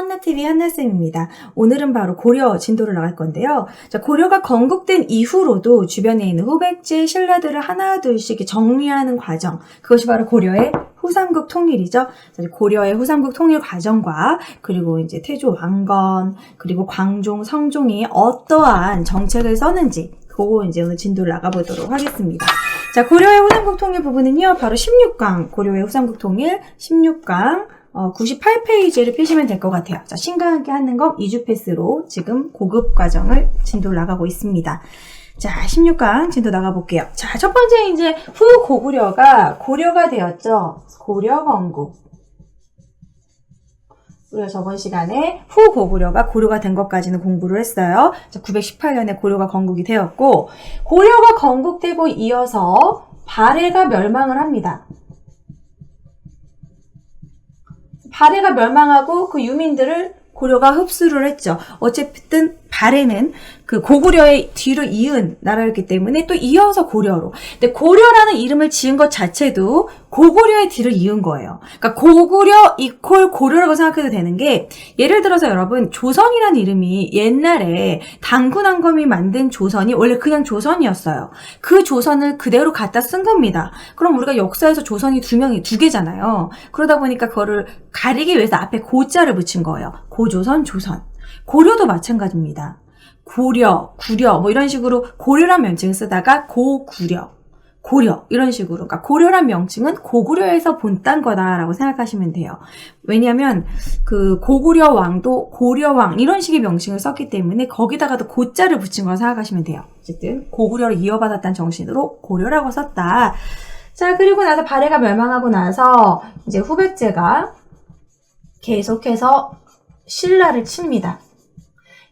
한나TV 한나쌤입니다. 오늘은 바로 고려 진도를 나갈 건데요. 자, 고려가 건국된 이후로도 주변에 있는 후백제, 신라들을 하나둘씩 정리하는 과정, 그것이 바로 고려의 후삼국 통일이죠. 고려의 후삼국 통일 과정과 그리고 이제 태조 왕건, 그리고 광종, 성종이 어떠한 정책을 썼는지 그거 이제 오늘 진도를 나가보도록 하겠습니다. 자, 고려의 후삼국 통일 부분은요, 바로 16강, 고려의 후삼국 통일 16강 98페이지를 펴시면 될 것 같아요. 자, 신과 함께 하는 것 2주 패스로 지금 고급 과정을 진도를 나가고 있습니다. 자, 16강 진도 나가볼게요. 자, 첫 번째 이제 후고구려가 고려가 되었죠. 고려 건국. 우리가 저번 시간에 후고구려가 고려가 된 것까지는 공부를 했어요. 자, 918년에 고려가 건국이 되었고, 고려가 건국되고 이어서 발해가 멸망을 합니다. 발해가 멸망하고 그 유민들을 고려가 흡수를 했죠. 어쨌든 발해는 그 고구려의 뒤를 이은 나라였기 때문에 또 이어서 고려로. 근데 고려라는 이름을 지은 것 자체도 고구려의 뒤를 이은 거예요. 그러니까 고구려 이퀄 고려라고 생각해도 되는 게, 예를 들어서 여러분 조선이라는 이름이 옛날에 당군왕검이 만든 조선이 원래 그냥 조선이었어요. 그 조선을 그대로 갖다 쓴 겁니다. 그럼 우리가 역사에서 조선이 두 개잖아요. 그러다 보니까 그거를 가리기 위해서 앞에 고자를 붙인 거예요. 고조선, 조선. 고려도 마찬가지입니다. 고려, 구려 뭐 이런 식으로 고려란 명칭을 쓰다가 고구려, 고려 이런 식으로. 그러니까 고려란 명칭은 고구려에서 본딴 거다라고 생각하시면 돼요. 왜냐하면 그 고구려 왕도 고려왕 이런 식의 명칭을 썼기 때문에 거기다가도 고자를 붙인 거라고 생각하시면 돼요. 어쨌든 고구려를 이어받았다는 정신으로 고려라고 썼다. 자, 그리고 나서 발해가 멸망하고 나서 이제 후백제가 계속해서 신라를 칩니다.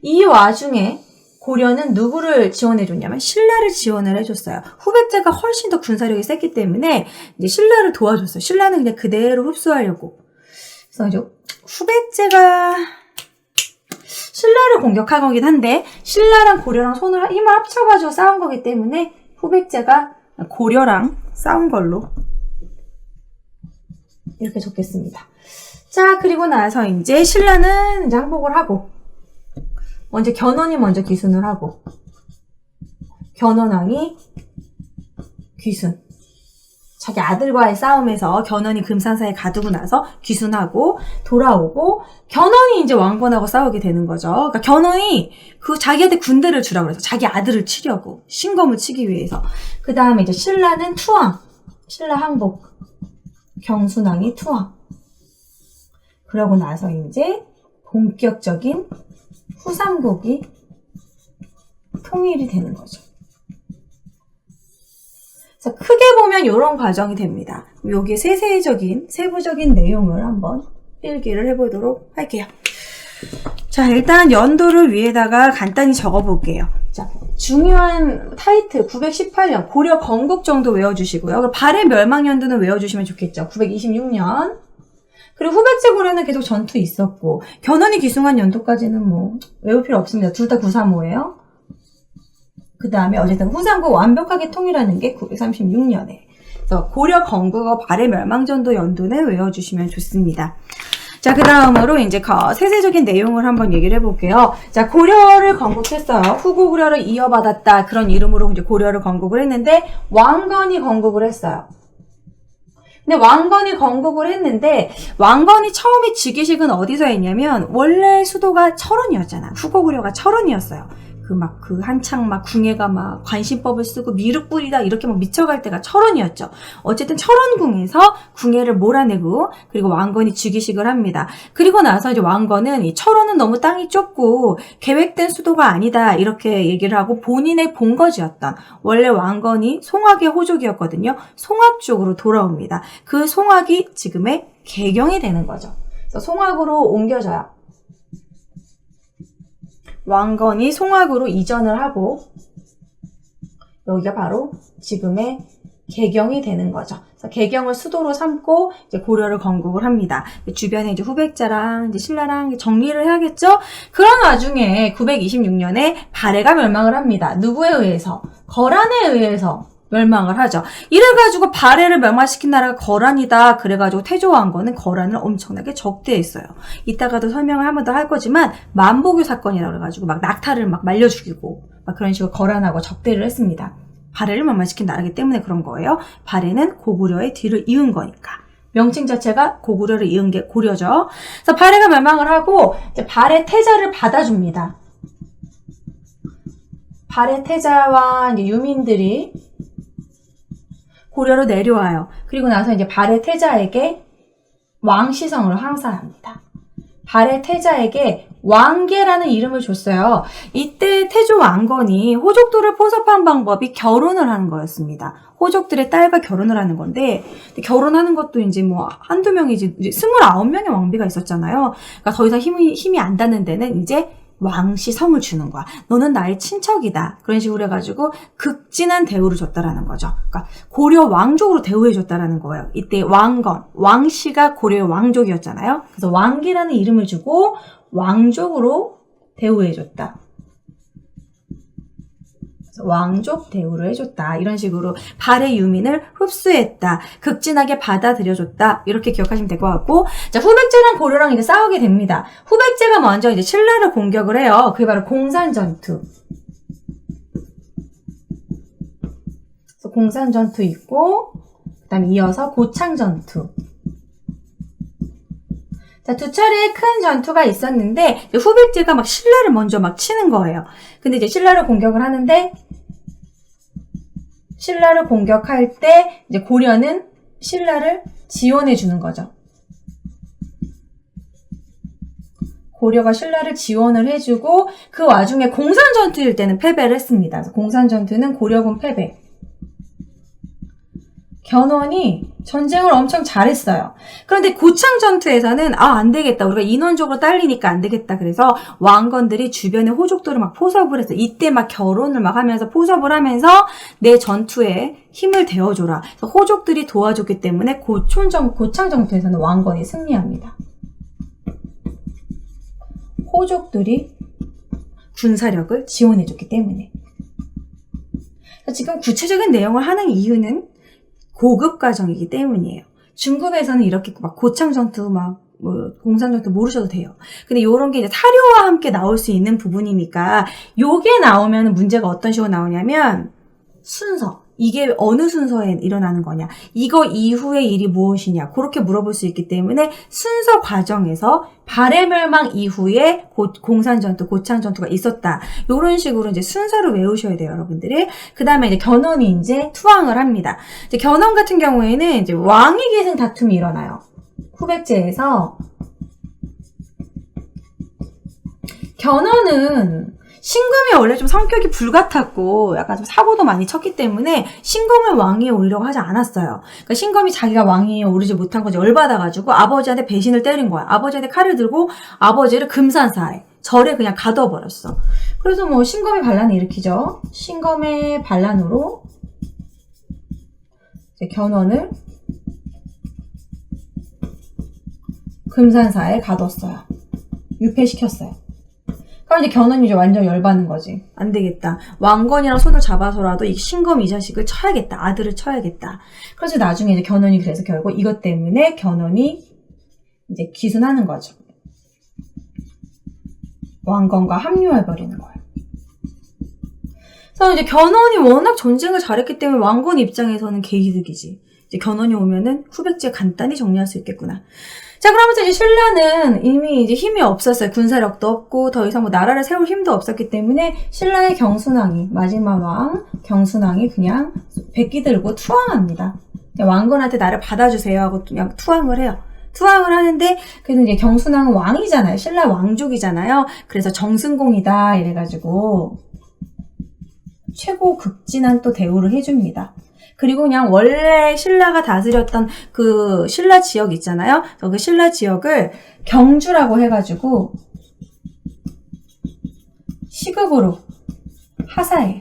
이 와중에 고려는 누구를 지원해줬냐면 신라를 지원을 해줬어요. 후백제가 훨씬 더 군사력이 셌기 때문에 이제 신라를 도와줬어요. 신라는 그냥 그대로 흡수하려고. 그래서 이제 후백제가 신라를 공격한 거긴 한데, 신라랑 고려랑 힘을 합쳐가지고 싸운 거기 때문에 후백제가 고려랑 싸운 걸로 이렇게 적겠습니다. 자, 그리고 나서 이제 신라는 이제 항복을 하고, 견훤이 먼저 귀순을 하고, 견훤왕이 귀순. 자기 아들과의 싸움에서 견훤이 금산사에 가두고 나서 귀순하고 돌아오고, 견훤이 이제 왕건하고 싸우게 되는 거죠. 그러니까 견훤이 자기한테 군대를 주라고 그래서 자기 아들을 치려고, 신검을 치기 위해서. 그 다음에 이제 신라는 투항. 신라 항복. 경순왕이 투항. 그러고 나서 이제 본격적인 후삼국이 통일이 되는 거죠. 그래서 크게 보면 이런 과정이 됩니다. 여기에 세부적인 내용을 한번 필기를 해보도록 할게요. 자, 일단 연도를 위에다가 간단히 적어볼게요. 자, 중요한 타이틀 918년 고려 건국 정도 외워주시고요. 발해 멸망 연도는 외워주시면 좋겠죠. 926년. 그리고 후백제 고려는 계속 전투 있었고, 견훤이 귀순한 연도까지는 뭐 외울 필요 없습니다. 둘 다 935예요. 그 다음에 어쨌든 후삼국 완벽하게 통일하는 게 936년에. 그래서 고려 건국어 발해 멸망전도 연도는 외워주시면 좋습니다. 자, 그 다음으로 이제 세세적인 내용을 한번 얘기를 해볼게요. 자, 고려를 건국했어요. 후고구려를 이어받았다. 그런 이름으로 이제 고려를 건국을 했는데, 왕건이 건국을 했어요. 근데 왕건이 건국을 했는데, 왕건이 처음에 즉위식은 어디서 했냐면, 원래 수도가 철원이었잖아. 후고구려가 철원이었어요. 한창 궁예가 관심법을 쓰고 미륵 뿌리다 이렇게 미쳐갈 때가 철원이었죠. 어쨌든 철원궁에서 궁예를 몰아내고, 그리고 왕건이 즉위식을 합니다. 그리고 나서 이제 왕건은 이 철원은 너무 땅이 좁고 계획된 수도가 아니다 이렇게 얘기를 하고, 본인의 본거지였던 원래 왕건이 송악의 호족이었거든요. 송악 쪽으로 돌아옵니다. 그 송악이 지금의 개경이 되는 거죠. 그래서 송악으로 옮겨져요. 왕건이 송악으로 이전을 하고, 여기가 바로 지금의 개경이 되는 거죠. 그래서 개경을 수도로 삼고 이제 고려를 건국을 합니다. 주변에 이제 후백제랑 이제 신라랑 정리를 해야겠죠? 그런 와중에 926년에 발해가 멸망을 합니다. 누구에 의해서? 거란에 의해서 멸망을 하죠. 이래가지고 발해를 멸망시킨 나라가 거란이다. 그래가지고 태조왕건은 거란을 엄청나게 적대했어요. 이따가도 설명을 한 번 더 할 거지만 만복유 사건이라고 그래가지고 막 낙타를 막 말려 죽이고 막 그런 식으로 거란하고 적대를 했습니다. 발해를 멸망시킨 나라이기 때문에 그런 거예요. 발해는 고구려의 뒤를 이은 거니까. 명칭 자체가 고구려를 이은 게 고려죠. 그래서 발해가 멸망을 하고 이제 발해 태자를 받아줍니다. 발해 태자와 이제 유민들이 고려로 내려와요. 그리고 나서 이제 발해 태자에게 왕시성을 항사합니다. 발해 태자에게 왕계라는 이름을 줬어요. 이때 태조 왕건이 호족들을 포섭한 방법이 결혼을 하는 거였습니다. 호족들의 딸과 결혼을 하는 건데, 결혼하는 것도 이제 뭐 한두 명이지, 29명의 왕비가 있었잖아요. 그러니까 더 이상 힘이 안 닿는 데는 이제 왕시성을 주는 거야. 너는 나의 친척이다. 그런 식으로 해가지고 극진한 대우를 줬다라는 거죠. 그러니까 고려 왕족으로 대우해줬다라는 거예요. 이때 왕건, 왕씨가 고려의 왕족이었잖아요. 그래서 왕기라는 이름을 주고 왕족으로 대우해줬다. 왕족 대우를 해줬다. 이런 식으로 발해 유민을 흡수했다. 극진하게 받아들여줬다. 이렇게 기억하시면 될 것 같고, 자, 후백제랑 고려랑 이제 싸우게 됩니다. 후백제가 먼저 이제 신라를 공격을 해요. 그게 바로 공산전투. 그래서 공산전투 있고, 그 다음에 이어서 고창전투. 자, 두 차례의 큰 전투가 있었는데, 후백제가 막 신라를 먼저 막 치는 거예요. 근데 이제 신라를 공격을 하는데, 신라를 공격할 때, 이제 고려는 신라를 지원해 주는 거죠. 고려가 신라를 지원을 해주고, 그 와중에 공산전투일 때는 패배를 했습니다. 그래서 공산전투는 고려군 패배. 견훤이 전쟁을 엄청 잘했어요. 그런데 고창전투에서는 안 되겠다. 우리가 인원적으로 딸리니까 안 되겠다. 그래서 왕건들이 주변의 호족들을 막 포섭을 해서 이때 막 결혼을 막 하면서 포섭을 하면서 내 전투에 힘을 대어줘라. 그래서 호족들이 도와줬기 때문에 고창전투에서는 왕건이 승리합니다. 호족들이 군사력을 지원해줬기 때문에. 지금 구체적인 내용을 하는 이유는 고급 과정이기 때문이에요. 중급에서는 이렇게 막 고창전투 공산전투 모르셔도 돼요. 근데 요런 게 이제 사료와 함께 나올 수 있는 부분이니까 요게 나오면 문제가 어떤 식으로 나오냐면 순서. 이게 어느 순서에 일어나는 거냐. 이거 이후의 일이 무엇이냐. 그렇게 물어볼 수 있기 때문에 순서 과정에서 발해멸망 이후에 공산전투, 고창전투가 있었다. 요런 식으로 이제 순서를 외우셔야 돼요, 여러분들이. 그 다음에 이제 견훤이 이제 투항을 합니다. 이제 견훤 같은 경우에는 이제 왕위 계승 다툼이 일어나요. 후백제에서. 견훤은 신금이 원래 좀 성격이 불같았고 약간 좀 사고도 많이 쳤기 때문에 신금을 왕위에 오르려고 하지 않았어요. 그러니까 신금이 자기가 왕위에 오르지 못한 거지 열받아가지고 아버지한테 배신을 때린 거야. 아버지한테 칼을 들고 아버지를 금산사에 절에 그냥 가둬버렸어. 그래서 뭐 신금의 반란을 일으키죠. 신금의 반란으로 이제 견훤을 금산사에 가뒀어요. 유폐시켰어요. 그럼 이제 견훤이 이제 완전 열받는 거지. 안 되겠다. 왕건이랑 손을 잡아서라도 이 신검 이 자식을 쳐야겠다. 아들을 쳐야겠다. 그래서 나중에 이제 견훤이 그래서 결국 이것 때문에 견훤이 이제 기순하는 거죠. 왕건과 합류해버리는 거예요. 그래서 이제 견훤이 워낙 전쟁을 잘했기 때문에 왕건 입장에서는 개이득이지. 이제 견훤이 오면은 후백제 간단히 정리할 수 있겠구나. 자, 그러면서 이제 신라는 이미 이제 힘이 없었어요. 군사력도 없고 더 이상 뭐 나라를 세울 힘도 없었기 때문에 신라의 경순왕이, 마지막 왕 경순왕이 그냥 백기 들고 투항합니다. 왕건한테 나를 받아주세요 하고 그냥 투항을 해요. 투항을 하는데 그래도 이제 경순왕은 왕이잖아요. 신라 왕족이잖아요. 그래서 정승공이다 이래가지고 최고 극진한 또 대우를 해줍니다. 그리고 그냥 원래 신라가 다스렸던 그 신라 지역 있잖아요. 그 신라 지역을 경주라고 해가지고 시급으로 하사해요.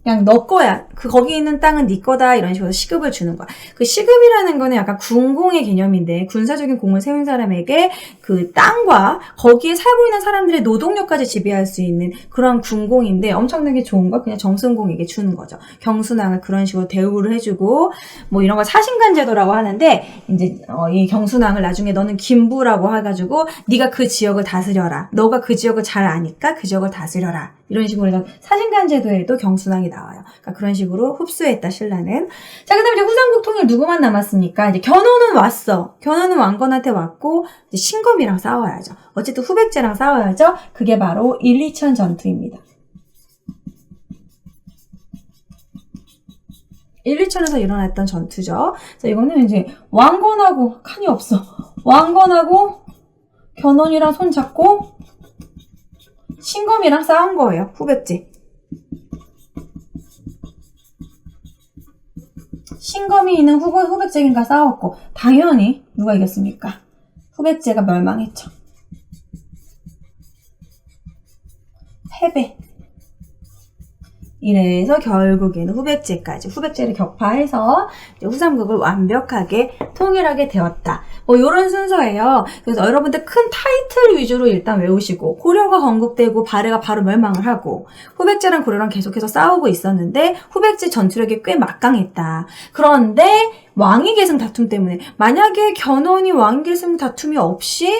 그냥 너 거야. 거기 있는 땅은 네 거다. 이런 식으로 시급을 주는 거야. 그 시급이라는 거는 약간 군공의 개념인데, 군사적인 공을 세운 사람에게 그 땅과 거기에 살고 있는 사람들의 노동력까지 지배할 수 있는 그런 군공인데, 엄청나게 좋은 거 그냥 정승공에게 주는 거죠. 경순왕을 그런 식으로 대우를 해주고, 뭐 이런 걸 사신관 제도라고 하는데, 이제 이 경순왕을 나중에 너는 김부라고 해가지고 네가 그 지역을 다스려라. 너가 그 지역을 잘 아니까 그 지역을 다스려라. 이런 식으로 해서 사신관 제도에도 경순왕이 나와요. 그러니까 그런 식으로 흡수했다, 신라는. 자, 그 다음에 이제 후삼국 통일 누구만 남았습니까? 이제 견훤은 왔어. 견훤은 왕건한테 왔고, 이제 신검이랑 싸워야죠. 어쨌든 후백제랑 싸워야죠. 그게 바로 일리천 전투입니다. 일리천에서 일어났던 전투죠. 자, 이거는 이제 왕건하고, 칸이 없어. 왕건하고, 견훤이랑 손잡고, 신검이랑 싸운 거예요. 후백제. 신검이 있는 후백제인가 싸웠고, 당연히 누가 이겼습니까? 후백제가 멸망했죠. 패배. 이래서 결국에는 후백제를 격파해서 이제 후삼국을 완벽하게 통일하게 되었다. 뭐 요런 순서예요. 그래서 여러분들 큰 타이틀 위주로 일단 외우시고, 고려가 건국되고 발해가 바로 멸망을 하고, 후백제랑 고려랑 계속해서 싸우고 있었는데 후백제 전투력이 꽤 막강했다. 그런데 왕위계승 다툼 때문에, 만약에 견훤이 왕위계승 다툼이 없이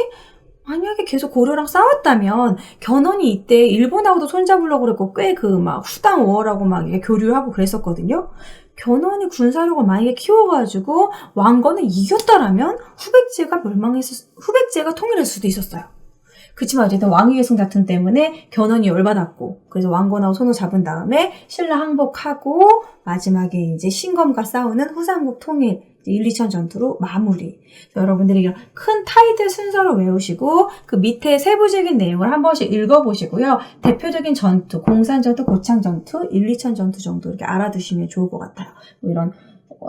만약에 계속 고려랑 싸웠다면 견훤이 이때 일본하고도 손잡으려고 그랬고, 꽤 막 후당 5월하고 막 이게 교류를 하고 그랬었거든요. 견훤이 군사력을 많이 키워가지고 왕건을 이겼다라면 후백제가 통일할 수도 있었어요. 그치만 어쨌든 왕위계승 다툼 때문에 견훤이 열받았고, 그래서 왕건하고 손을 잡은 다음에 신라 항복하고, 마지막에 이제 신검과 싸우는 후삼국 통일, 일리천 전투로 마무리. 여러분들이 이런 큰 타이틀 순서로 외우시고, 그 밑에 세부적인 내용을 한 번씩 읽어보시고요. 대표적인 전투, 공산전투, 고창전투, 일리천 전투 정도 이렇게 알아두시면 좋을 것 같아요. 뭐 이런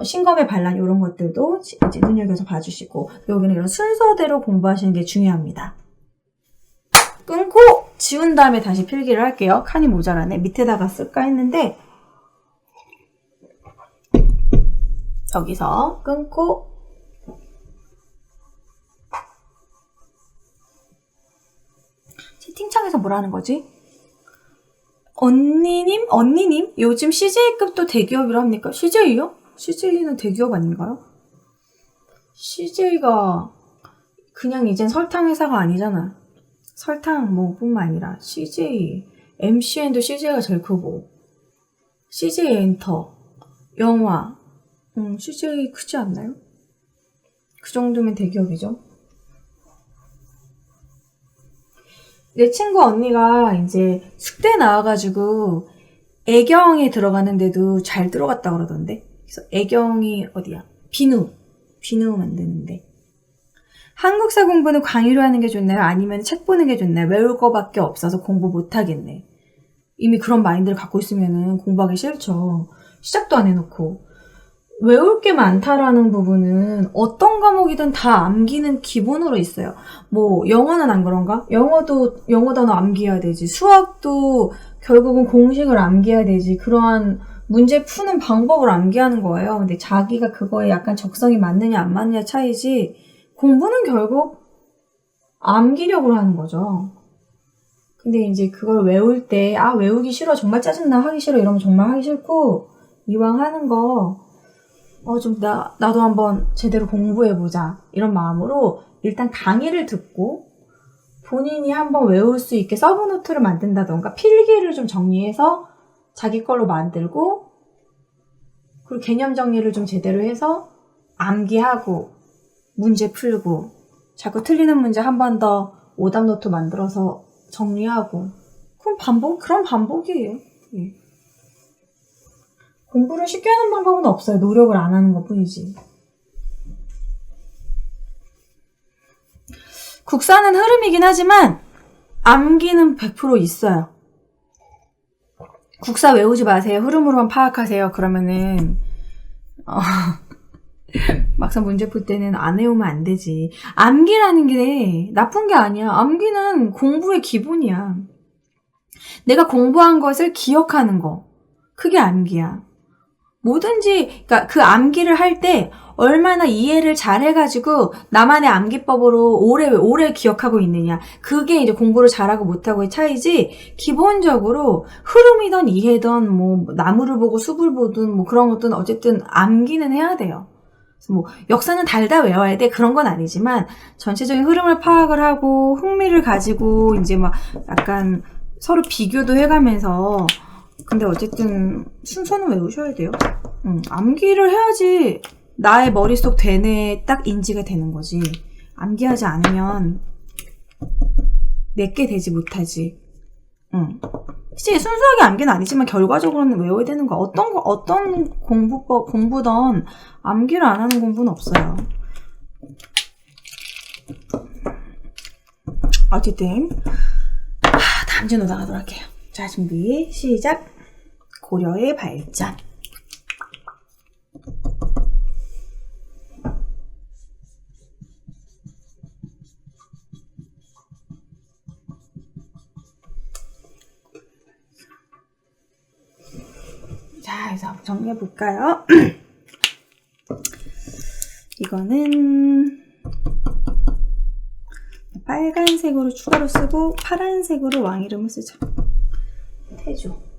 신검의 반란 이런 것들도 이제 눈여겨서 봐주시고, 여기는 이런 순서대로 공부하시는 게 중요합니다. 끊고 지운 다음에 다시 필기를 할게요. 칸이 모자라네. 밑에다가 쓸까 했는데, 여기서 끊고, 채팅창에서 뭐라는 거지? 언니님? 요즘 CJ급도 대기업이라 합니까? CJ요? CJ는 대기업 아닌가요? CJ가 그냥 이젠 설탕 회사가 아니잖아. 설탕 뿐만 아니라 CJ, MCN도 CJ가 제일 크고, CJ 엔터, 영화, CJ 크지 않나요? 그 정도면 대기업이죠. 내 친구 언니가 이제 숙대 나와가지고 애경에 들어가는데도 잘 들어갔다 그러던데. 그래서 애경이 어디야? 비누 만드는데. 한국사 공부는 강의로 하는 게 좋나요? 아니면 책 보는 게 좋나요? 외울 거밖에 없어서 공부 못 하겠네. 이미 그런 마인드를 갖고 있으면은 공부하기 싫죠. 시작도 안 해놓고. 외울 게 많다라는 부분은 어떤 과목이든 다 암기는 기본으로 있어요. 뭐 영어는 안 그런가? 영어 단어 암기해야 되지. 수학도 결국은 공식을 암기해야 되지. 그러한 문제 푸는 방법을 암기하는 거예요. 근데 자기가 그거에 약간 적성이 맞느냐 안 맞느냐 차이지, 공부는 결국 암기력으로 하는 거죠. 근데 이제 그걸 외울 때 외우기 싫어, 정말 짜증나, 하기 싫어 이러면 정말 하기 싫고, 이왕 하는 거 나도 한번 제대로 공부해보자 이런 마음으로 일단 강의를 듣고 본인이 한번 외울 수 있게 서브노트를 만든다던가 필기를 좀 정리해서 자기 걸로 만들고, 그리고 개념 정리를 좀 제대로 해서 암기하고 문제 풀고, 자꾸 틀리는 문제 한 번 더 오답 노트 만들어서 정리하고, 그런 반복이에요. 예. 공부를 쉽게 하는 방법은 없어요. 노력을 안 하는 것 뿐이지. 국사는 흐름이긴 하지만 암기는 100% 있어요. 국사 외우지 마세요. 흐름으로만 파악하세요. 그러면은 막상 문제 풀 때는 안 외우면 안 되지. 암기라는 게 나쁜 게 아니야. 암기는 공부의 기본이야. 내가 공부한 것을 기억하는 거. 그게 암기야. 뭐든지, 그러니까 그 암기를 할 때 얼마나 이해를 잘 해가지고 나만의 암기법으로 오래 기억하고 있느냐. 그게 이제 공부를 잘하고 못하고의 차이지, 기본적으로 흐름이든 이해든 뭐 나무를 보고 숲을 보든 뭐 그런 것든 어쨌든 암기는 해야 돼요. 뭐 역사는 달다 외워야 돼 그런 건 아니지만 전체적인 흐름을 파악을 하고 흥미를 가지고 이제 막 약간 서로 비교도 해가면서, 근데 어쨌든 순서는 외우셔야 돼요. 암기를 해야지 나의 머릿속 되뇌에 딱 인지가 되는 거지. 암기하지 않으면 내게 되지 못하지. 그치, 순수하게 암기는 아니지만 결과적으로는 외워야 되는 거야. 어떤 공부든 암기를 안 하는 공부는 없어요. 어쨌든 다음 주 넘어가도록 할게요. 자, 준비 시작. 고려의 발전. 자, 그래서 정리해 볼까요? 이거는 빨간색으로 추가로 쓰고 파란색으로 왕 이름을 쓰자. 태조.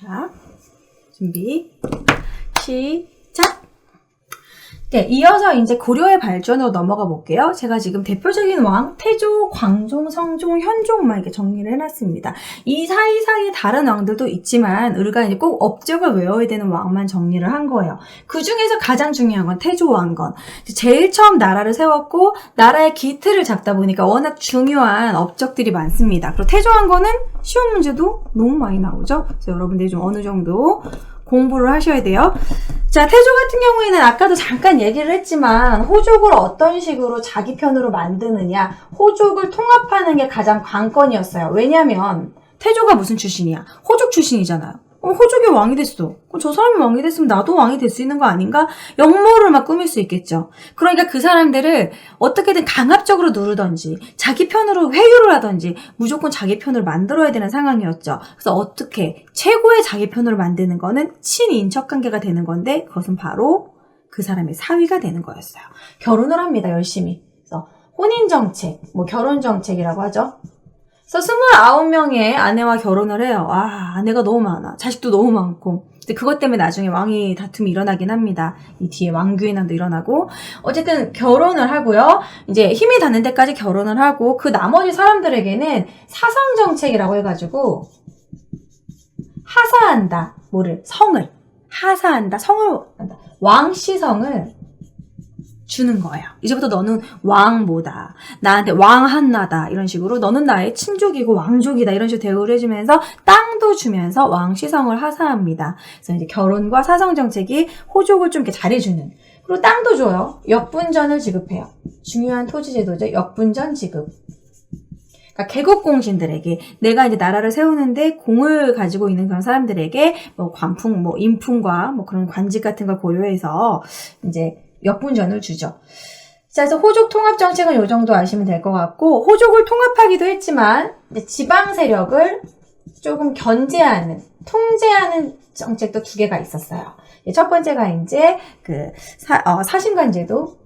자, 준비 시작. 네, 이어서 이제 고려의 발전으로 넘어가 볼게요. 제가 지금 대표적인 왕, 태조, 광종, 성종, 현종만 이렇게 정리를 해놨습니다. 이 사이사이에 다른 왕들도 있지만 우리가 이제 꼭 업적을 외워야 되는 왕만 정리를 한 거예요. 그 중에서 가장 중요한 건 태조 왕건. 제일 처음 나라를 세웠고 나라의 기틀을 잡다 보니까 워낙 중요한 업적들이 많습니다. 그리고 태조 왕건은 쉬운 문제도 너무 많이 나오죠. 그래서 여러분들이 좀 어느 정도 공부를 하셔야 돼요. 자, 태조 같은 경우에는 아까도 잠깐 얘기를 했지만 호족을 어떤 식으로 자기 편으로 만드느냐, 호족을 통합하는 게 가장 관건이었어요. 왜냐면 태조가 무슨 출신이야? 호족 출신이잖아요. 호족이 왕이 됐어. 그럼 저 사람이 왕이 됐으면 나도 왕이 될 수 있는 거 아닌가? 역모를 막 꾸밀 수 있겠죠. 그러니까 그 사람들을 어떻게든 강압적으로 누르던지 자기 편으로 회유를 하던지 무조건 자기 편을 만들어야 되는 상황이었죠. 그래서 어떻게 최고의 자기 편으로 만드는 거는 친인척 관계가 되는 건데 그것은 바로 그 사람의 사위가 되는 거였어요. 결혼을 합니다. 열심히. 그래서 혼인정책, 뭐 결혼정책이라고 하죠. 그래서 29명의 아내와 결혼을 해요. 아내가 너무 많아. 자식도 너무 많고. 근데 그것 때문에 나중에 왕위 다툼이 일어나긴 합니다. 이 뒤에 왕규인난도 일어나고. 어쨌든 결혼을 하고요. 이제 힘이 닿는 데까지 결혼을 하고 그 나머지 사람들에게는 사성정책이라고 해가지고 하사한다. 성을. 하사한다. 성을 한다. 왕시성을 주는 거예요. 이제부터 너는 왕보다 나한테 왕한나다 이런 식으로 너는 나의 친족이고 왕족이다 이런 식으로 대우를 해주면서 땅도 주면서 왕시성을 하사합니다. 그래서 이제 결혼과 사성 정책이 호족을 좀 이렇게 잘해주는. 그리고 땅도 줘요. 역분전을 지급해요. 중요한 토지 제도죠. 역분전 지급. 그러니까 개국공신들에게 내가 이제 나라를 세우는데 공을 가지고 있는 그런 사람들에게 뭐 관풍, 뭐 인품과 뭐 그런 관직 같은 걸 고려해서 이제 역분전을 주죠. 자, 그래서 호족 통합 정책은 이 정도 아시면 될 것 같고, 호족을 통합하기도 했지만 지방 세력을 조금 견제하는, 통제하는 정책도 두 개가 있었어요. 첫 번째가 이제 그 사심관제도.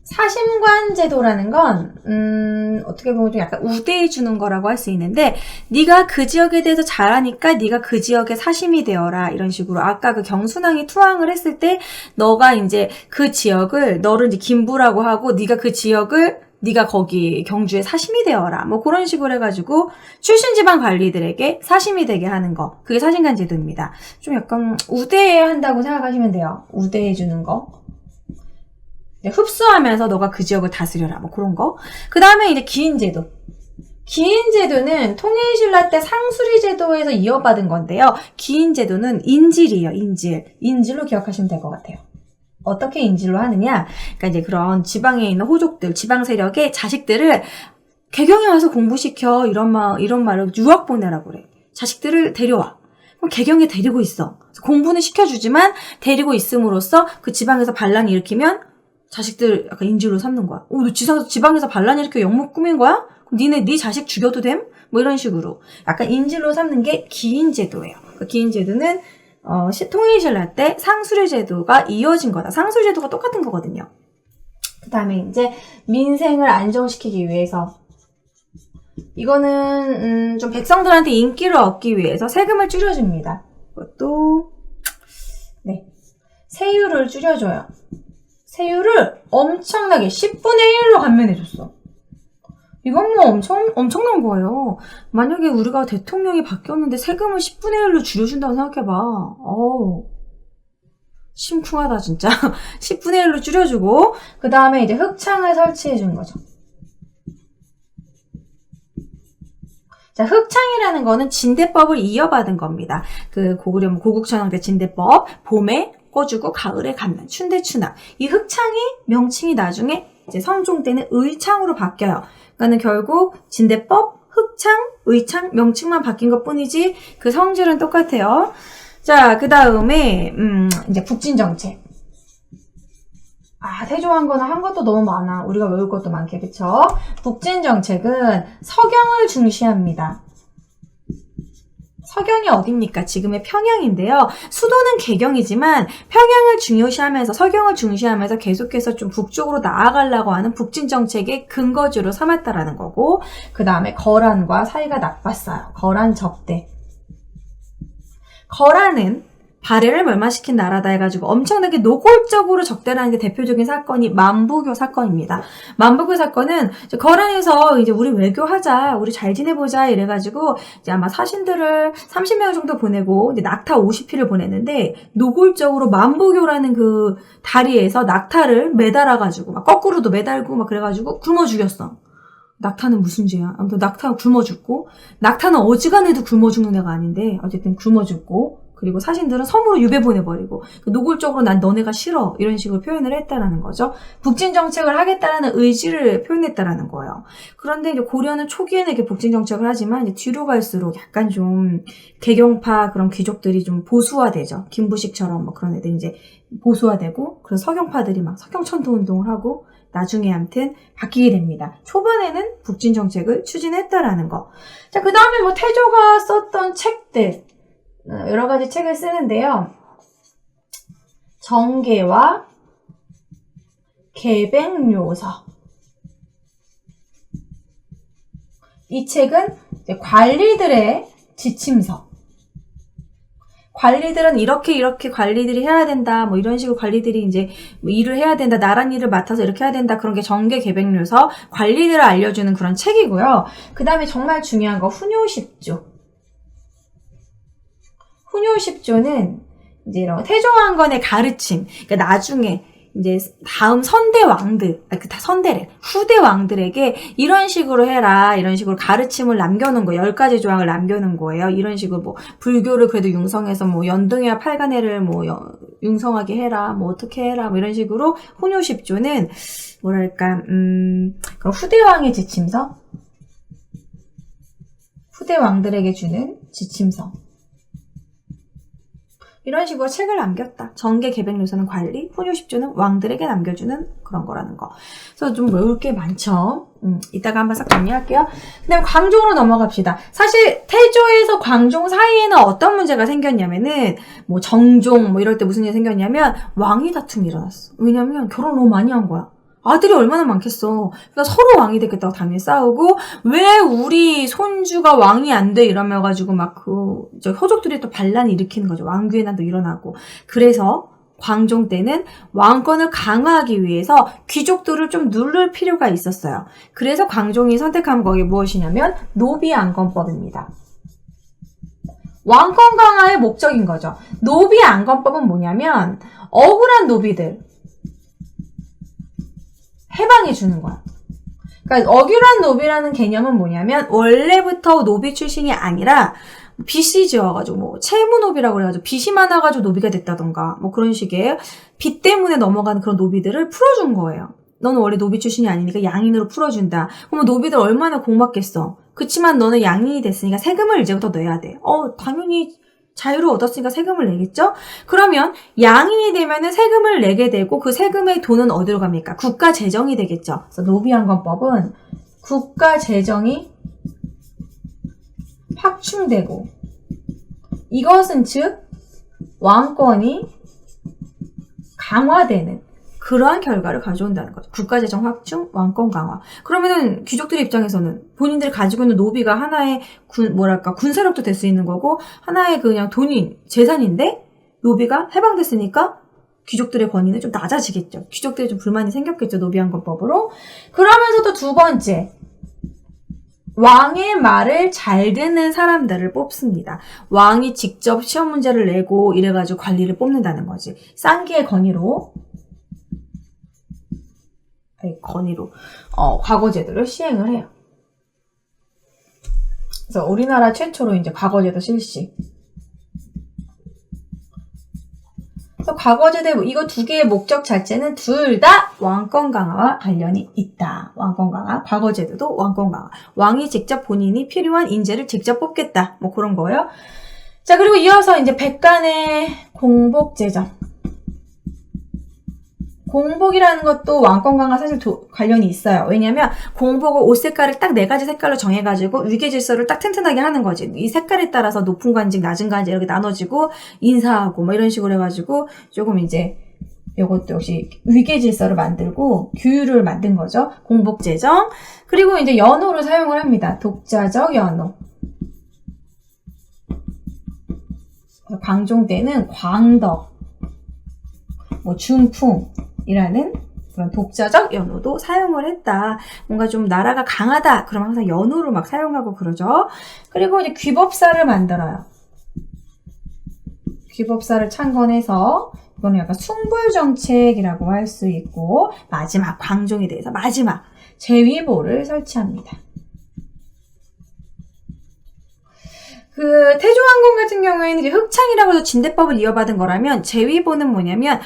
사심관제도라는 건 어떻게 보면 좀 약간 우대해 주는 거라고 할 수 있는데, 네가 그 지역에 대해서 잘하니까 네가 그 지역의 사심이 되어라 이런 식으로. 아까 그 경순왕이 투항을 했을 때 너가 이제 그 지역을 너를 이제 김부라고 하고 네가 그 지역을 네가 거기 경주에 사심이 되어라 뭐 그런 식으로 해가지고 출신 지방 관리들에게 사심이 되게 하는 거, 그게 사심관제도입니다. 좀 약간 우대한다고 생각하시면 돼요. 우대해 주는 거. 흡수하면서 너가 그 지역을 다스려라 뭐 그런 거. 그 다음에 이제 기인제도. 기인제도는 통일신라 때 상수리 제도에서 이어받은 건데요. 기인제도는 인질이에요. 인질로 기억하시면 될 것 같아요. 어떻게 인질로 하느냐? 그러니까 이제 그런 지방에 있는 호족들, 지방 세력의 자식들을 개경에 와서 공부시켜. 이런 말을 유학 보내라고 그래. 자식들을 데려와. 그럼 개경에 데리고 있어. 공부는 시켜주지만 데리고 있음으로써 그 지방에서 반란이 일으키면 자식들 약간 인질로 삼는 거야. 너 지방에서 반란 일으켜 영목 꾸민 거야? 그럼 네 자식 죽여도 됨? 뭐 이런 식으로. 약간 인질로 삼는 게 기인제도예요. 그 기인제도는 통일신라 때 상수리제도가 이어진 거다. 상수리제도가 똑같은 거거든요. 그 다음에 이제 민생을 안정시키기 위해서 이거는 좀 백성들한테 인기를 얻기 위해서 세금을 줄여줍니다. 그것도 네, 세율을 줄여줘요. 세율을 엄청나게 10분의 1로 감면해줬어. 이건 뭐 엄청난 거예요. 만약에 우리가 대통령이 바뀌었는데 세금을 10분의 1로 줄여준다고 생각해봐. 심쿵하다 진짜. 10분의 1로 줄여주고 그 다음에 이제 흑창을 설치해준 거죠. 자, 흑창이라는 거는 진대법을 이어받은 겁니다. 그 고구려 고국천왕 진대법, 봄에 꺼주고 가을에 감면, 춘대춘학. 이 흑창이 명칭이 나중에 이제 성종 때는 의창으로 바뀌어요. 그러니까는 결국 진대법, 흑창, 의창 명칭만 바뀐 것 뿐이지 그 성질은 똑같아요. 자, 그 다음에 이제 북진정책. 태조한 거는 한 것도 너무 많아. 우리가 외울 것도 많게, 그쵸? 북진정책은 서경을 중시합니다. 서경이 어딥니까? 지금의 평양인데요. 수도는 개경이지만 평양을 중요시하면서 서경을 중시하면서 계속해서 좀 북쪽으로 나아가려고 하는 북진정책의 근거지로 삼았다라는 거고 그 다음에 거란과 사이가 나빴어요. 거란 접대. 거란은 발해를 멸망시킨 나라다 해가지고 엄청나게 노골적으로 적대를 하는 게 대표적인 사건이 만부교 사건입니다. 만부교 사건은 거란에서 이제 우리 외교하자, 우리 잘 지내보자 이래가지고 이제 아마 사신들을 30명 정도 보내고 이제 낙타 50피를 보냈는데 노골적으로 만부교라는 그 다리에서 낙타를 매달아가지고 막 거꾸로도 매달고 막 그래가지고 굶어 죽였어. 낙타는 무슨 죄야? 아무튼 낙타가 굶어 죽고 낙타는 어지간해도 굶어 죽는 애가 아닌데 어쨌든 굶어 죽고 그리고 사신들은 섬으로 유배 보내버리고 노골적으로 난 너네가 싫어 이런 식으로 표현을 했다라는 거죠. 북진 정책을 하겠다라는 의지를 표현했다라는 거예요. 그런데 이제 고려는 초기에는 이렇게 북진 정책을 하지만 이제 뒤로 갈수록 약간 좀 개경파 그런 귀족들이 좀 보수화되죠. 김부식처럼 뭐 그런 애들 이제 보수화되고 그래서 서경파들이 막 서경천도 운동을 하고 나중에 아무튼 바뀌게 됩니다. 초반에는 북진 정책을 추진했다라는 거. 자, 그 다음에 뭐 태조가 썼던 책들 여러 가지 책을 쓰는데요. 정계와 계백묘서. 이 책은 이제 관리들의 지침서. 관리들은 이렇게 관리들이 해야 된다. 뭐 이런 식으로 관리들이 이제 뭐 일을 해야 된다. 나란 일을 맡아서 이렇게 해야 된다. 그런 게 정계 계백묘서 관리들을 알려주는 그런 책이고요. 그 다음에 정말 중요한 거 훈요십조. 훈요십조는 이제 이런 태조왕건의 가르침. 그러니까 나중에 이제 다음 선대 왕들, 선대래, 후대 왕들에게 이런 식으로 해라, 이런 식으로 가르침을 남겨놓은 거예요. 10가지 조항을 남겨놓은 거예요. 이런 식으로 뭐 불교를 그래도 융성해서 뭐 연등해야 팔간해를 뭐 융성하게 해라, 뭐 어떻게 해라, 뭐 이런 식으로 훈요십조는 뭐랄까, 그럼 후대 왕의 지침서, 후대 왕들에게 주는 지침서. 이런 식으로 책을 남겼다. 정계 계백묘서는 관리, 훈요십조는 왕들에게 남겨주는 그런 거라는 거. 그래서 좀 외울 게 많죠. 이따가 한번 싹 정리할게요. 그다음에 광종으로 넘어갑시다. 사실 태조에서 광종 사이에는 어떤 문제가 생겼냐면은 뭐 정종 뭐 이럴 때 무슨 일이 생겼냐면 왕위 다툼이 일어났어. 왜냐면 결혼 너무 많이 한 거야. 아들이 얼마나 많겠어. 그러니까 서로 왕이 되겠다고 당연히 싸우고 왜 우리 손주가 왕이 안 돼 이러며 가지고 막 호족들이 또 반란을 일으키는 거죠. 왕귀회난도 일어나고. 그래서 광종 때는 왕권을 강화하기 위해서 귀족들을 좀 누를 필요가 있었어요. 그래서 광종이 선택한 거게 무엇이냐면 노비안건법입니다. 왕권 강화의 목적인 거죠. 노비안건법은 뭐냐면 억울한 노비들 해방해 주는 거야. 그러니까 억울한 노비라는 개념은 뭐냐면 원래부터 노비 출신이 아니라 빚이 지어가지고 뭐 채무노비라고 그래가지고 빚이 많아가지고 노비가 됐다던가 뭐 그런 식의 빚 때문에 넘어가는 그런 노비들을 풀어준 거예요. 너는 원래 노비 출신이 아니니까 양인으로 풀어준다. 그러면 노비들 얼마나 고맙겠어. 그치만 너는 양인이 됐으니까 세금을 이제부터 내야 돼. 당연히 자유를 얻었으니까 세금을 내겠죠? 그러면 양인이 되면은 세금을 내게 되고 그 세금의 돈은 어디로 갑니까? 국가 재정이 되겠죠. 그래서 노비환건법은 국가 재정이 확충되고 이것은 즉 왕권이 강화되는 그러한 결과를 가져온다는 거죠. 국가재정 확충, 왕권 강화. 그러면은 귀족들 입장에서는 본인들이 가지고 있는 노비가 하나의 군사력도 될 수 있는 거고 하나의 그냥 돈이 재산인데 노비가 해방됐으니까 귀족들의 권위는 좀 낮아지겠죠. 귀족들이 좀 불만이 생겼겠죠. 노비환건법으로. 그러면서도 두 번째, 왕의 말을 잘 듣는 사람들을 뽑습니다. 왕이 직접 시험 문제를 내고 이래가지고 관리를 뽑는다는 거지. 쌍기의 권위로 과거제도를 시행을 해요. 그래서 우리나라 최초로 이제 과거제도 실시. 그래서 과거제도 이거 두 개의 목적 자체는 둘 다 왕권 강화와 관련이 있다. 왕권 강화, 과거제도도 왕권 강화. 왕이 직접 본인이 필요한 인재를 직접 뽑겠다. 뭐 그런 거예요. 자, 그리고 이어서 이제 백간의 공복제정. 공복이라는 것도 왕권 강화 사실 관련이 있어요. 왜냐면 공복을 옷 색깔을 딱 4가지 색깔로 정해가지고 위계 질서를 딱 튼튼하게 하는 거지. 이 색깔에 따라서 높은 관직, 낮은 관직 이렇게 나눠지고 인사하고 뭐 이런 식으로 해가지고 조금 이제 이것도 역시 위계 질서를 만들고 규율을 만든 거죠. 공복 제정. 그리고 이제 연호를 사용을 합니다. 독자적 연호. 광종 때는 광덕, 뭐 준풍이라는 그런 독자적 연호도 사용을 했다. 뭔가 좀 나라가 강하다. 그러면 항상 연호를 막 사용하고 그러죠. 그리고 이제 귀법사를 만들어요. 귀법사를 창건해서 이거는 약간 숭불정책이라고 할 수 있고 마지막 광종에 대해서 마지막 제위보를 설치합니다. 그 태조왕건 같은 경우에는 이제 흑창이라고 해서 진대법을 이어받은 거라면 제위보는 뭐냐면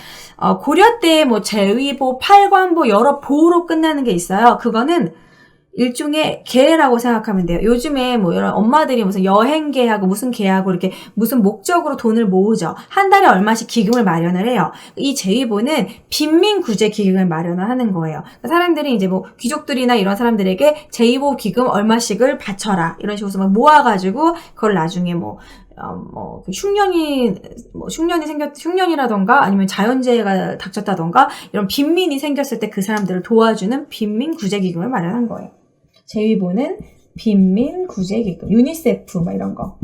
고려 때 뭐 제위보, 팔관보 여러 보로 끝나는 게 있어요. 그거는 일종의 계라고 생각하면 돼요. 요즘에 뭐 이런 엄마들이 무슨 여행 계하고 무슨 계하고 이렇게 무슨 목적으로 돈을 모으죠. 한 달에 얼마씩 기금을 마련을 해요. 이 제위보는 빈민 구제 기금을 마련을 하는 거예요. 사람들이 이제 뭐 귀족들이나 이런 사람들에게 제위보 기금 얼마씩을 바쳐라 이런 식으로 막 모아가지고 그걸 나중에 흉년이라던가 아니면 자연재해가 닥쳤다던가 이런 빈민이 생겼을 때 그 사람들을 도와주는 빈민 구제 기금을 마련한 거예요. 제위보는 빈민 구제 기금, 유니세프 막 이런 거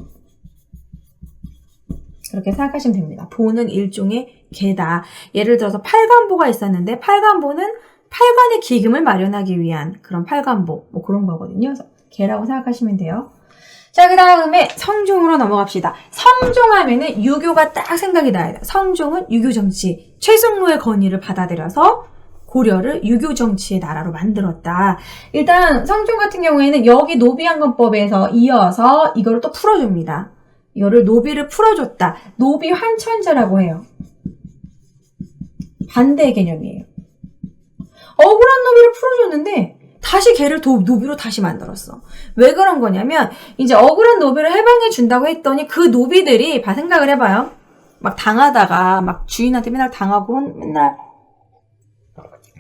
그렇게 생각하시면 됩니다. 보는 일종의 계다. 예를 들어서 팔관보가 있었는데 팔관보는 팔관의 기금을 마련하기 위한 그런 팔관보 뭐 그런 거거든요. 그래서 계라고 생각하시면 돼요. 자, 그 다음에 성종으로 넘어갑시다. 성종하면은 유교가 딱 생각이 나야 돼요. 성종은 유교 정치, 최승로의 건의를 받아들여서 고려를 유교 정치의 나라로 만들었다. 일단 성종 같은 경우에는 여기 노비환건법에서 이어서 이거를 또 풀어줍니다. 이거를 노비를 풀어줬다. 노비 환천제라고 해요. 반대 개념이에요. 억울한 노비를 풀어줬는데 다시 걔를 노비로 다시 만들었어. 왜 그런 거냐면 이제 억울한 노비를 해방해 준다고 했더니 그 노비들이 생각을 해봐요. 막 당하다가 막 주인한테 맨날 당하고 맨날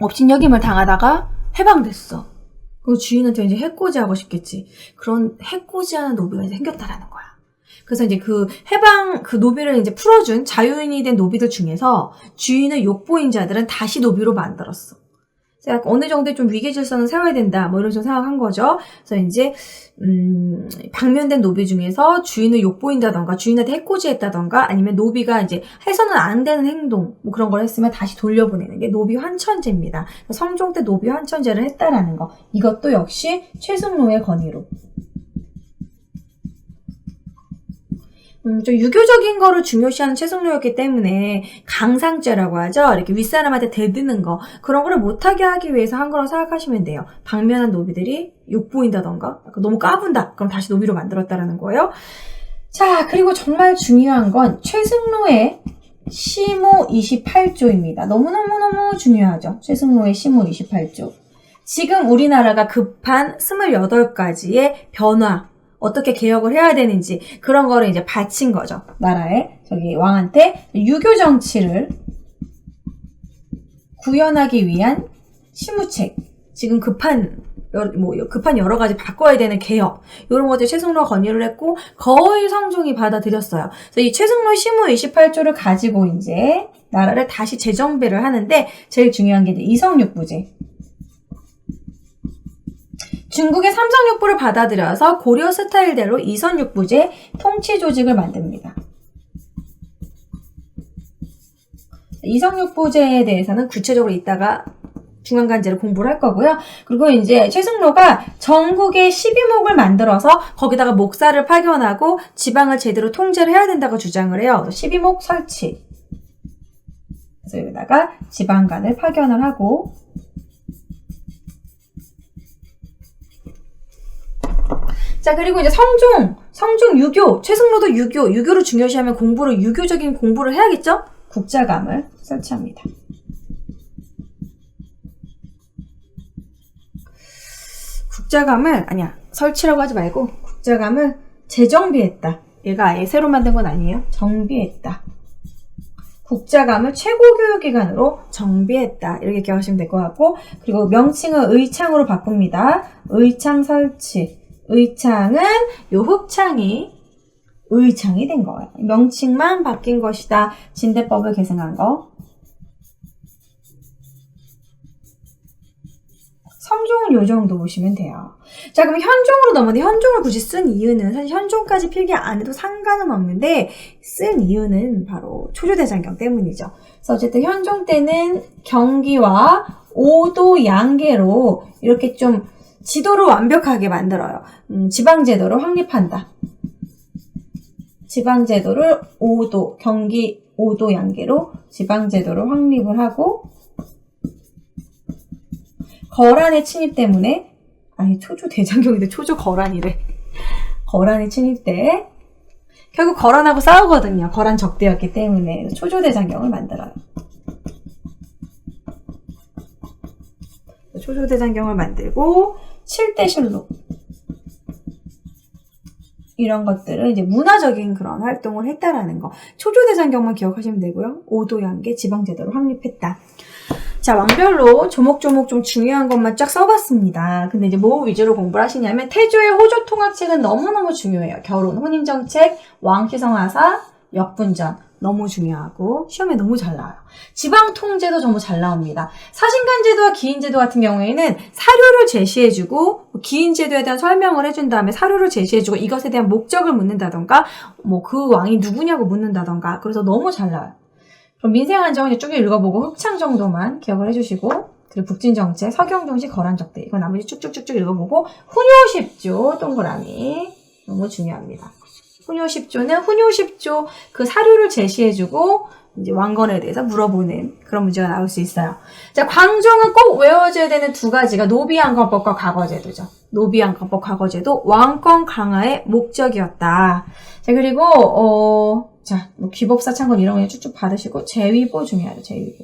업신여김을 당하다가 해방됐어. 그 주인한테 이제 해코지하고 싶겠지. 그런 해코지하는 노비가 이제 생겼다라는 거야. 그래서 이제 그 노비를 이제 풀어준 자유인이 된 노비들 중에서 주인을 욕보인 자들은 다시 노비로 만들었어. 어느 정도의 좀 위계 질서는 세워야 된다. 뭐 이런 식으로 생각한 거죠. 그래서 이제, 방면된 노비 중에서 주인을 욕보인다던가, 주인한테 해코지했다던가, 아니면 노비가 이제 해서는 안 되는 행동, 뭐 그런 걸 했으면 다시 돌려보내는 게 노비 환천제입니다. 성종 때 노비 환천제를 했다라는 거. 이것도 역시 최승로의 건의로. 좀 유교적인 거를 중요시하는 최승로였기 때문에 강상죄라고 하죠. 이렇게 윗사람한테 대드는 거 그런 거를 못하게 하기 위해서 한 거라고 생각하시면 돼요. 방면한 노비들이 욕보인다던가 너무 까분다. 그럼 다시 노비로 만들었다라는 거예요. 자, 그리고 정말 중요한 건 최승로의 시모 28조입니다. 너무너무너무 중요하죠. 최승로의 시모 28조. 지금 우리나라가 급한 28가지의 변화, 어떻게 개혁을 해야 되는지 그런 거를 이제 바친 거죠. 나라에 저기 왕한테 유교 정치를 구현하기 위한 시무책. 지금 급한 여러 가지 바꿔야 되는 개혁 이런 것들 최승로가 건의를 했고 거의 성종이 받아들였어요. 그래서 이 최승로 시무 28조를 가지고 이제 나라를 다시 재정비를 하는데 제일 중요한 게 이제 이성육부제. 중국의 삼성육부를 받아들여서 고려 스타일대로 이성육부제 통치 조직을 만듭니다. 이성육부제에 대해서는 구체적으로 이따가 중앙간제를 공부를 할 거고요. 그리고 이제 최승로가 전국에 12목을 만들어서 거기다가 목사를 파견하고 지방을 제대로 통제를 해야 된다고 주장을 해요. 12목 설치. 그래서 여기다가 지방간을 파견을 하고 자, 그리고 이제 성종 유교, 최승로도 유교를 중요시하면 유교적인 공부를 해야겠죠? 국자감을 설치합니다. 설치라고 하지 말고 국자감을 재정비했다. 얘가 아예 새로 만든 건 아니에요. 정비했다. 국자감을 최고교육기관으로 정비했다. 이렇게 기억하시면 될 것 같고, 그리고 명칭은 의창으로 바꿉니다. 의창 설치. 의창은 요 흑창이 의창이 된 거예요. 명칭만 바뀐 것이다. 진대법을 계승한 거. 성종은 요 정도 보시면 돼요. 자, 그럼 현종으로 넘어가는데 현종을 굳이 쓴 이유는 사실 현종까지 필기 안 해도 상관은 없는데 쓴 이유는 바로 초조대장경 때문이죠. 그래서 어쨌든 현종 때는 경기와 오도 양계로 이렇게 좀 지도를 완벽하게 만들어요. 지방제도를 확립한다. 지방제도를 경기 5도 양계로 지방제도를 확립을 하고 거란의 침입 때문에 초조대장경인데 초조거란이래. 거란의 침입 때 결국 거란하고 싸우거든요. 거란 적대였기 때문에 초조대장경을 만들어요. 초조대장경을 만들고 7대실록 이런 것들을 이제 문화적인 그런 활동을 했다라는 거. 초조대장경만 기억하시면 되고요. 5도 양계 지방제도를 확립했다. 자, 왕별로 조목조목 좀 중요한 것만 쫙 써봤습니다. 근데 이제 뭐 위주로 공부를 하시냐면 태조의 호조통합책은 너무너무 중요해요. 결혼, 혼인정책, 왕시성하사, 역분전 너무 중요하고 시험에 너무 잘 나와요. 지방통제도 너무 잘 나옵니다. 사신간제도와 기인제도 같은 경우에는 사료를 제시해주고 기인제도에 대한 설명을 해준 다음에 사료를 제시해주고 이것에 대한 목적을 묻는다던가 그 왕이 누구냐고 묻는다던가 그래서 너무 잘 나와요. 그럼 민생안정은 쭉 읽어보고 흑창 정도만 기억을 해주시고 그리고 북진정책, 서경정시, 거란적대 이거 나머지 쭉쭉쭉쭉 읽어보고 훈요10조 동그라미 너무 중요합니다. 훈요10조 그 사료를 제시해주고 이제 왕건에 대해서 물어보는 그런 문제가 나올 수 있어요. 자, 광종은 꼭 외워줘야 되는 두 가지가 노비안건법과 과거제도죠. 노비안건법, 과거제도 왕권 강화의 목적이었다. 자, 그리고 귀법사 창건 이런 거 쭉쭉 받으시고 제위보 중요하죠. 제위보.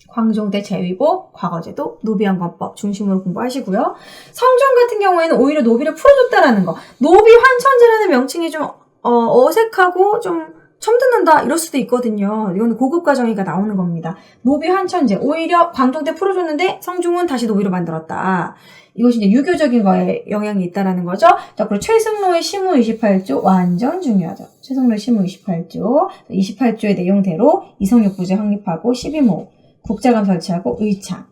광종 때 제위보, 과거제도, 노비안건법 중심으로 공부하시고요. 성종 같은 경우에는 오히려 노비를 풀어줬다라는 거. 노비 환천제라는 명칭이 좀 어색하고 좀 처음 듣는다 이럴 수도 있거든요. 이건 고급 과정이가 나오는 겁니다. 노비 환천제 오히려 광종 때 풀어줬는데 성종은 다시 노비로 만들었다. 이것이 이제 유교적인 거에 영향이 있다라는 거죠. 자, 그리고 최승로의 시무 28조 완전 중요하죠. 최승로의 시무 28조. 28조의 내용대로 이성육부제 확립하고 12목 국자감 설치하고 의창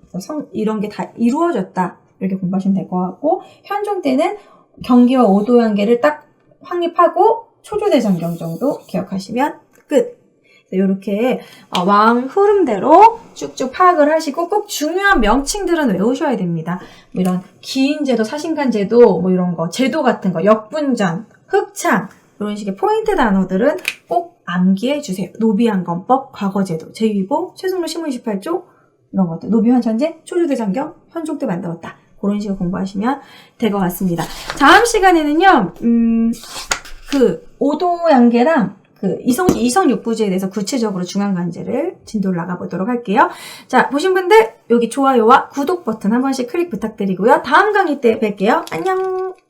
이런 게 다 이루어졌다. 이렇게 공부하시면 될 것 같고 현종 때는 경기와 오도양계를 딱 확립하고 초조대장경 정도 기억하시면 끝. 이렇게 왕 흐름대로 쭉쭉 파악을 하시고 꼭 중요한 명칭들은 외우셔야 됩니다. 이런 기인제도, 사신간제도 이런 거, 제도 같은 거, 역분전, 흑창 이런 식의 포인트 단어들은 꼭 암기해 주세요. 노비안건법, 과거제도, 제위보, 최승로 시무 28조 이런 것들, 노비환천제, 초조대장경, 현종 때 만들었다. 그런 식으로 공부하시면 될 것 같습니다. 다음 시간에는요, 그 오도양계랑 그 이성육부제에 대해서 구체적으로 중앙관제를 진도를 나가보도록 할게요. 자, 보신 분들 여기 좋아요와 구독 버튼 한 번씩 클릭 부탁드리고요. 다음 강의 때 뵐게요. 안녕!